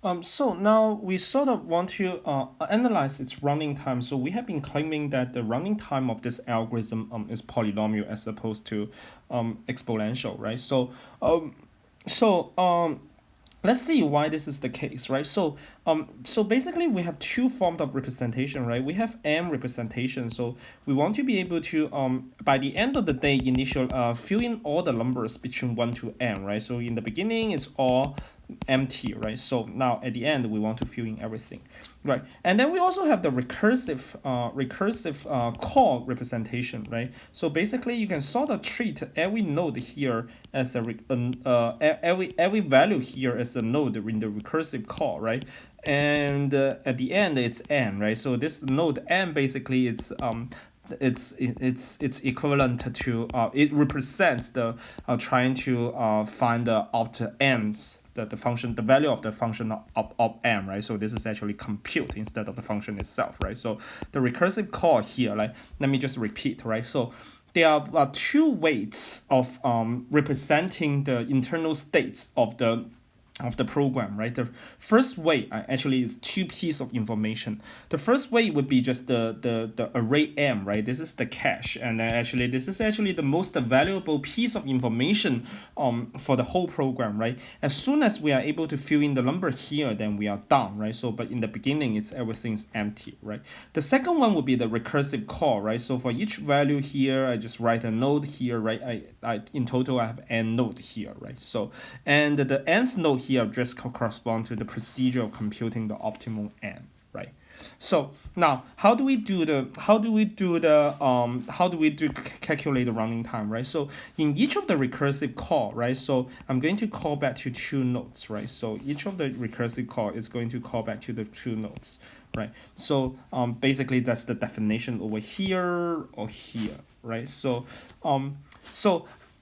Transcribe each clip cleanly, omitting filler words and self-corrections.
So now we sort of want to analyze its running time. So we have been claiming that the running time of this algorithm is polynomial as opposed to exponential, right? So let's see why this is the case, right? So basically we have two forms of representation, right? We have m representation. So we want to be able to by the end of the day fill in all the numbers between 1 to m, right? So in the beginning it's all empty, right? So now at the end we want to fill in everything, right? And then we also have the recursive call representation, right? So basically you can sort of treat every node here as every value here as a node in the recursive call, right? And at the end it's n, right? So this node n basically it's equivalent to it represents the trying to find the opt ends, the value of the function of m, right? So this is actually compute instead of the function itself, right? So the recursive call here, like let me just repeat, right? So there are two ways of representing the internal states of the program, right? The first way actually is two pieces of information. The first way would be just the array m, right? This is the cache, and then actually this is actually the most valuable piece of information for the whole program, right? As soon as we are able to fill in the number here, then we are done, right? So but in the beginning it's everything's empty, right? The second one would be the recursive call, right? So for each value here I just write a node here, right? I in total I have n node here, right? So and the nth node here just correspond to the procedure of computing the optimal n, right? So now how do we calculate the running time, right? So in each of the recursive call, right? So I'm going to call back to two nodes, right? So each of the recursive call is going to call back to the two nodes, right? So basically that's the definition over here or here, right? So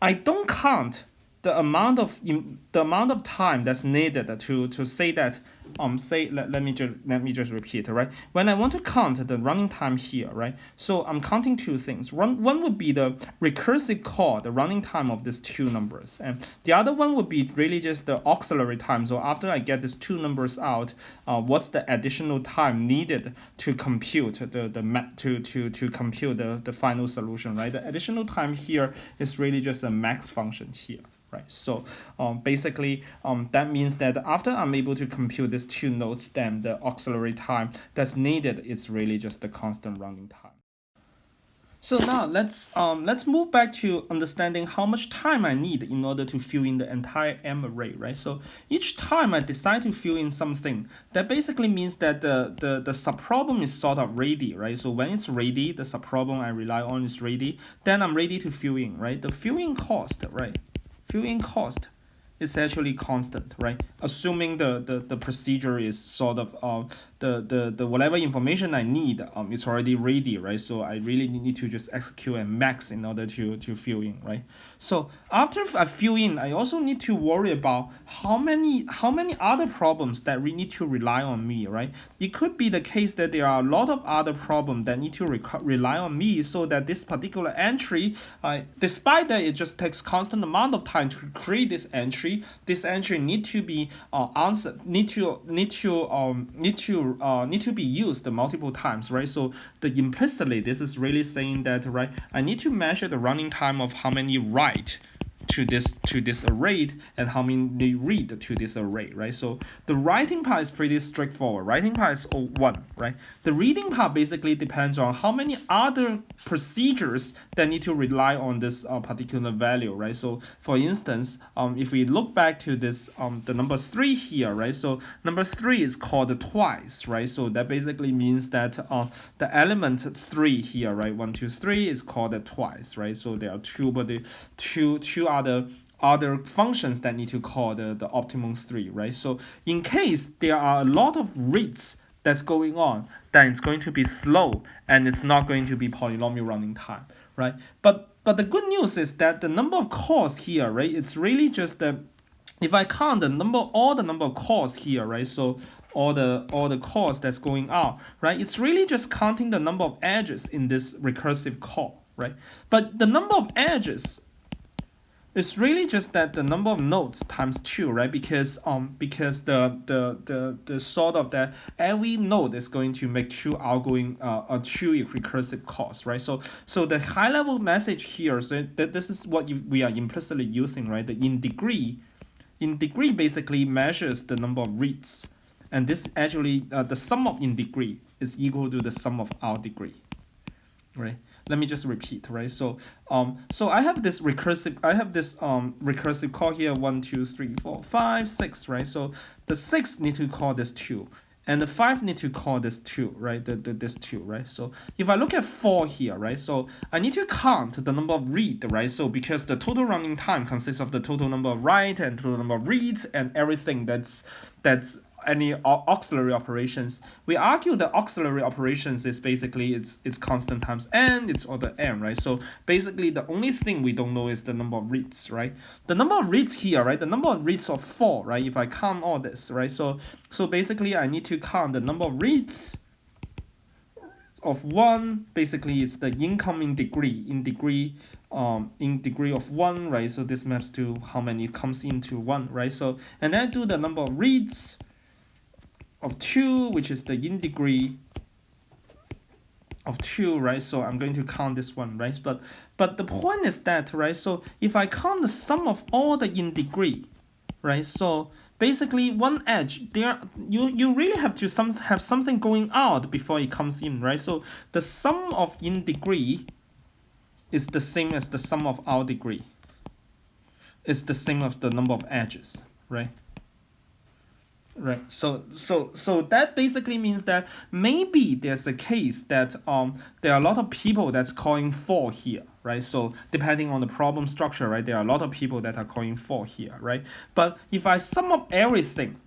I don't count the amount of time that's needed to say that let me just repeat, right? When I want to count the running time here, right? So I'm counting two things. One would be the recursive call, the running time of these two numbers, and the other one would be really just the auxiliary time. So after I get these two numbers out, what's the additional time needed to compute to compute the final solution, right? The additional time here is really just a max function here, right? So basically that means that after I'm able to compute these two nodes, then the auxiliary time that's needed is really just the constant running time. So now let's move back to understanding how much time I need in order to fill in the entire M array, right? So each time I decide to fill in something, that basically means that the subproblem is sort of ready, right? So when it's ready, the subproblem I rely on is ready, then I'm ready to fill in, right? The filling cost, right? Filling cost is actually constant, right? Assuming the procedure is sort of the whatever information I need it's already ready, right? So I really need to just execute and max in order to fill in, right? So after I fill in, I also need to worry about how many other problems that we need to rely on me, right? It could be the case that there are a lot of other problems that need to rely on me, so that this particular entry, despite that it just takes constant amount of time to create this entry need to be answered, need to be used multiple times, right? So the implicitly this is really saying that, right, I need to measure the running time of how many write to this array and how many read to this array, right? So the writing part is pretty straightforward. Writing part is 1, right? The reading part basically depends on how many other procedures that need to rely on this particular value, right? So for instance, if we look back to this the number 3 here, right? So number 3 is called twice, right? So that basically means that the element 3 here, right? 1, 2, 3 is called twice, right? So there are two other functions that need to call the optimum 3, right? So in case there are a lot of reads that's going on, then it's going to be slow and it's not going to be polynomial running time, right? But the good news is that the number of calls here, right? It's really just the, if I count all the number of calls here, right? So all the calls that's going on, right? It's really just counting the number of edges in this recursive call, right? But the number of edges It's really just that the number of nodes times 2, right? Because the sort of that every node is going to make two outgoing two recursive calls, right? So the high level message here, so that this is what we are implicitly using, right? The in degree basically measures the number of reads, and this actually the sum of in degree is equal to the sum of out degree, right? Let me just repeat, right? So I have this recursive call here, 1 2 3 4 5 6, right? So the 6 need to call this 2, and the 5 need to call this 2, right? This 2, right? So if I look at 4 here, right? So I need to count the number of read, right? So because the total running time consists of the total number of write and total number of reads and everything that's any auxiliary operations. We argue that auxiliary operations is basically it's constant times n, it's order n, right? So basically the only thing we don't know is the number of reads, right? The number of reads here, right? The number of reads of 4, right? If I count all this, right? So basically I need to count the number of reads of 1. Basically it's the incoming degree in degree of 1, right? So this maps to how many comes into 1, right? So and then I do the number of reads of 2, which is the in degree of 2, right? So I'm going to count this one, right? But the point is that, right? So if I count the sum of all the in degree, right? So basically one edge there, you really have to have something going out before it comes in, right? So the sum of in degree is the same as the sum of out degree. It's the same of the number of edges, right? Right. So that basically means that maybe there's a case that there are a lot of people that's calling 4 here, right? So depending on the problem structure, right, there are a lot of people that are calling 4 here, right? But if I sum up everything,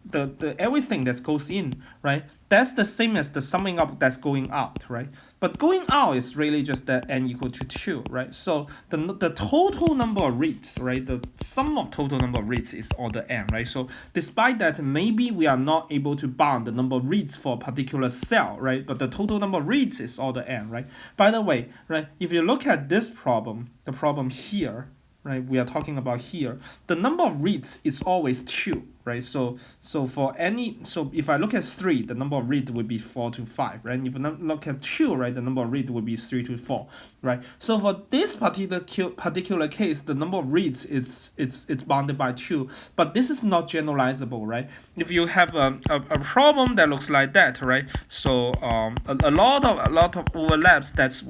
the everything that goes in, right, that's the same as the summing up that's going out, right? But going out is really just that n equal to 2, right? So the total number of reads, right, the sum of total number of reads is order n, right? So despite that, maybe we are not able to bound the number of reads for a particular cell, right? But the total number of reads is order n, right? By the way, right, if you look at this problem, the problem here, right, we are talking about here, the number of reads is always 2, right? So if I look at 3, the number of reads would be 4 to 5, right? And if I look at 2, right, the number of reads would be 3 to 4, right? So for this particular case, the number of reads it's bounded by 2, but this is not generalizable, right? If you have a problem that looks like that, right? So a lot of overlaps, that's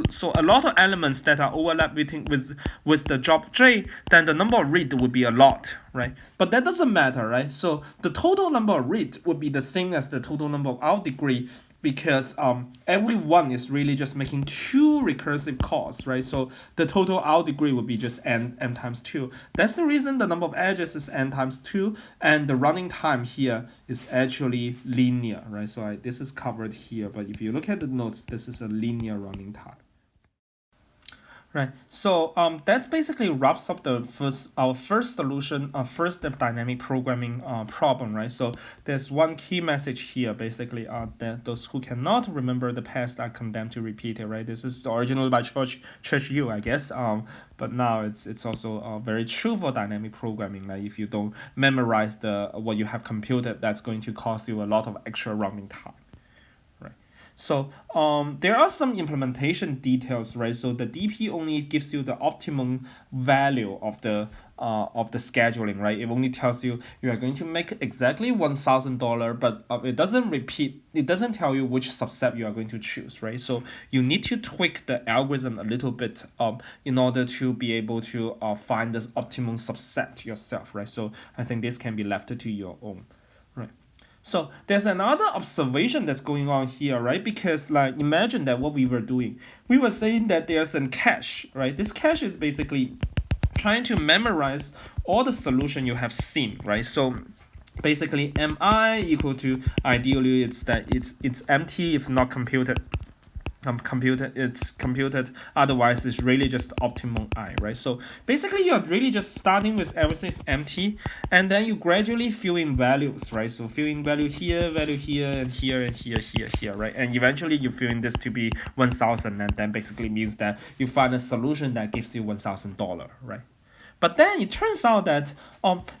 so a lot of elements that are overlapping with the job J, then the number of read would be a lot, right? But that doesn't matter, right? So the total number of read would be the same as the total number of out degree, because every one is really just making 2 recursive calls, right? So the total out degree would be just n times 2. That's the reason the number of edges is n times 2, and the running time here is actually linear, right? So this is covered here, but if you look at the notes, this is a linear running time. Right. So that's basically wraps up our first solution, first step dynamic programming problem, right? So there's one key message here, basically, that those who cannot remember the past are condemned to repeat it, right? This is originally by Church U, I guess. But now it's also very true for dynamic programming. Like if you don't memorize what you have computed, that's going to cost you a lot of extra running time. So there are some implementation details, right? So the DP only gives you the optimum value of the scheduling, right? It only tells you are going to make exactly $1,000, but it doesn't tell you which subset you are going to choose, right? So you need to tweak the algorithm a little bit in order to be able to find this optimum subset yourself, right? So I think this can be left to your own, right? So there's another observation that's going on here, right? Because like imagine that what we were doing, we were saying that there's a cache, right? This cache is basically trying to memorize all the solution you have seen, right? So basically mi equal to, ideally it's empty if not computed. It's computed, otherwise it's really just optimal I, right? So basically you're really just starting with everything is empty, and then you gradually fill in values, right? So fill in value here, and here, and here, right? And eventually you fill in this to be 1,000, and then basically means that you find a solution that gives you $1,000, right? But then it turns out that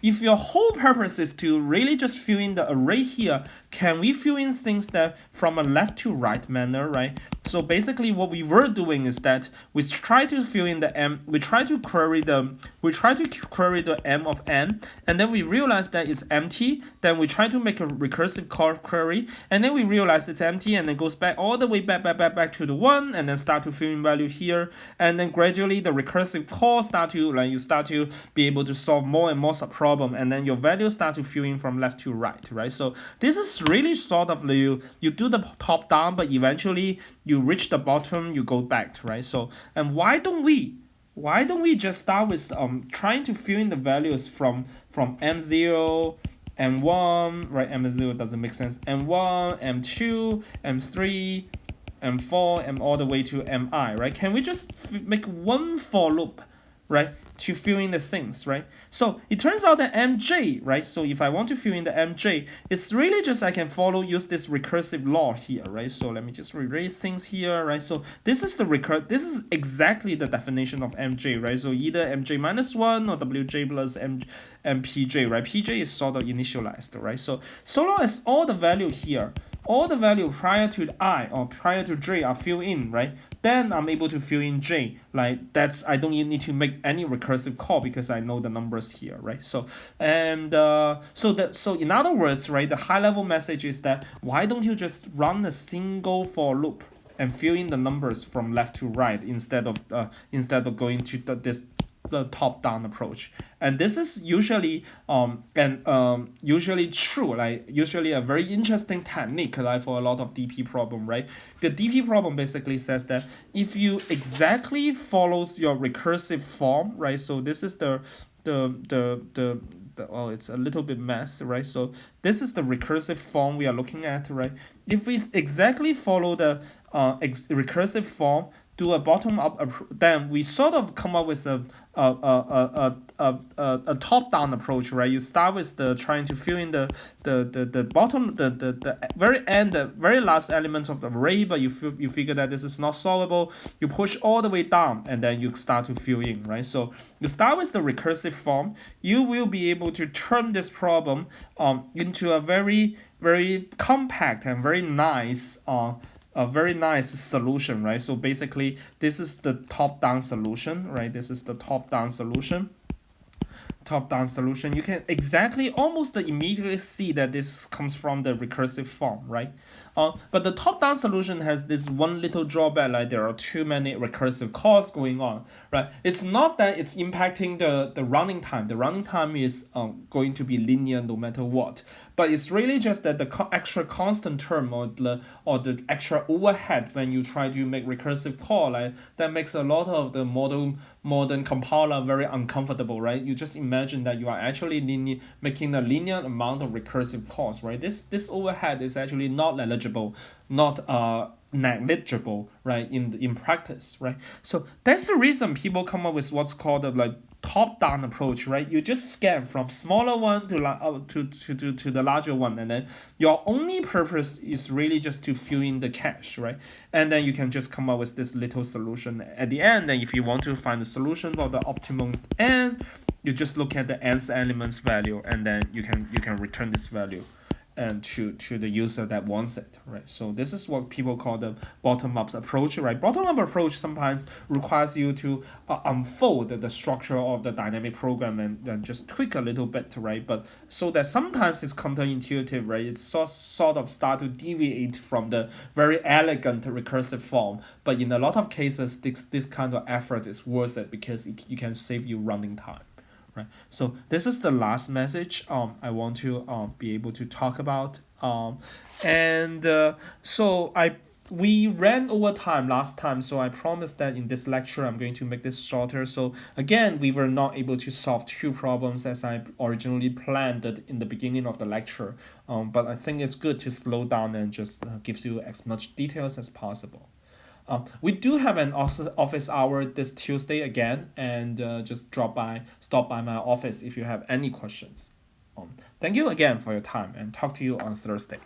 if your whole purpose is to really just fill in the array here, can we fill in things that from a left to right manner, right? So basically what we were doing is that we try to fill in the m, we try to query the m of n, and then we realize that it's empty. Then we try to make a recursive call query, and then we realize it's empty, and then goes back all the way back to the 1, and then start to fill in value here, and then gradually the recursive call you start to be able to solve more and more sub-problem, and then your values start to fill in from left to right, right? So this is really sort of you do the top down, but eventually you reach the bottom, you go back, right? So, and why don't we just start with trying to fill in the values from m0, m1, right? m0 doesn't make sense. m1, m2, m3, m4, m all the way to mi, right? Can we just make one for loop, right, to fill in the things, right? So it turns out that mj, right? So if I want to fill in the mj, it's really just I can use this recursive law here, right? So let me just erase things here, right? So this is this is exactly the definition of mj, right? So either mj minus 1 or wj plus mpj, right? Pj is sort of initialized, right? So long as all the value here, all the value prior to I or prior to j are filled in, right? Then I'm able to fill in j. Like I don't need to make any recursive call because I know the numbers here, right? So so in other words, right, the high level message is that why don't you just run a single for loop and fill in the numbers from left to right instead of going to the top-down approach. And this is usually usually true, like usually a very interesting technique, like for a lot of DP problem, right? The DP problem basically says that if you exactly follows your recursive form, right? So this is the well, it's a little bit mess, right? So this is the recursive form we are looking at, right? If we exactly follow the recursive form, do a bottom up, then we sort of come up with a top down approach, right? You start with the trying to fill in the bottom, the very end, the very last element of the array, but you figure that this is not solvable. You push all the way down, and then you start to fill in, right? So you start with the recursive form. You will be able to turn this problem into a very compact and very nice a very nice solution, right? So basically, this is the top-down solution, right? This is the top-down solution. Top-down solution. You can exactly almost immediately see that this comes from the recursive form, right? But the top-down solution has this one little drawback, like there are too many recursive calls going on, right? It's not that it's impacting the running time. The running time is going to be linear no matter what. But it's really just that the extra constant term or the extra overhead when you try to make recursive call, like that makes a lot of the modern compiler very uncomfortable, right? You just imagine that you are actually making a linear amount of recursive calls, right? This overhead is actually not negligible, not negligible, right, in practice, right? So that's the reason people come up with what's called a top-down approach, right? You just scan from smaller one to the larger one, and then your only purpose is really just to fill in the cache, right? And then you can just come up with this little solution at the end. And if you want to find the solution for the optimum n, you just look at the nth element's value, and then you can return this value and to the user that wants it, right? So this is what people call the bottom-up approach, right? Bottom-up approach sometimes requires you to unfold the structure of the dynamic program and just tweak a little bit, right? But so that sometimes it's counterintuitive, right? It's sort of start to deviate from the very elegant recursive form. But in a lot of cases, this kind of effort is worth it because you can save you running time. Right. So this is the last message I want to be able to talk about. We ran over time last time, so I promised that in this lecture I'm going to make this shorter. So again, we were not able to solve two problems as I originally planned it in the beginning of the lecture. But I think it's good to slow down and just give you as much details as possible. We do have an office hour this Tuesday again, and just stop by my office if you have any questions. Thank you again for your time, and talk to you on Thursday.